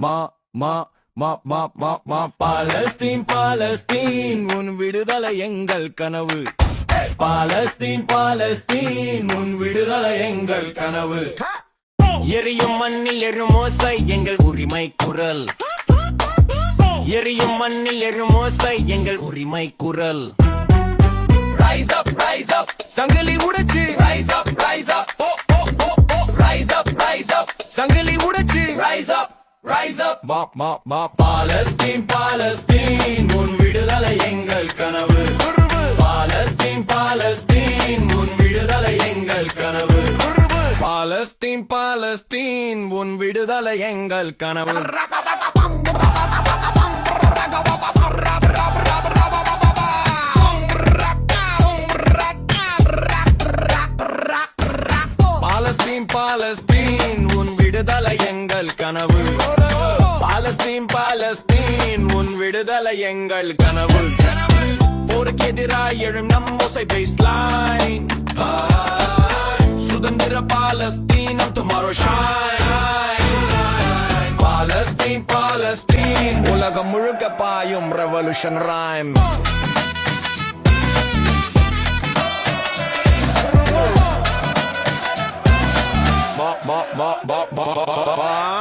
மா மா மா மா மா மா பாலஸ்தீன் பாலஸ்தீன் உன் விடுதலை எங்கள் கனவு. பாலஸ்தீன் பாலஸ்தீன் உன் விடுதலை எங்கள் கனவு. எரியும் மண்ணில் எருமோசை எங்கள் உரிமை குரல். எரியும் மண்ணில் எருமோசை எங்கள் உரிமை குரல். Rise up, rise up, சங்கிலி உடைச்சு. Rise up, rise up, oh oh oh oh. Rise up, rise up, சங்கிலி உடைச்சு. Rise up, rise up, மா மா மா பாலஸ்தீன் பாலஸ்தீன் உன் விடுதலை எங்கள் கனவு. பாலஸ்தீன் பாலஸ்தீன் உன் விடுதலை எங்கள் கனவு. பாலஸ்தீன் பாலஸ்தீன் உன் விடுதலை எங்கள் கனவு. பாலஸ்தீன் பாலஸ்தீன் உன் விடுதலை எங்கள் கனவு. பாலஸ்தீன் பாலஸ்தீன் உன் விடுதலை எங்கள் கனவு. போருக்கு எதிராய் எழும் நம் ஓசை பேஸ்லைன். சுதந்திர பாலஸ்தீனம் tomorrow shine. பாலஸ்தீன் பாலஸ்தீன் உலகம் முழுக்க பாயும் revolution rhyme. Ba ba ba ba ba ba ba.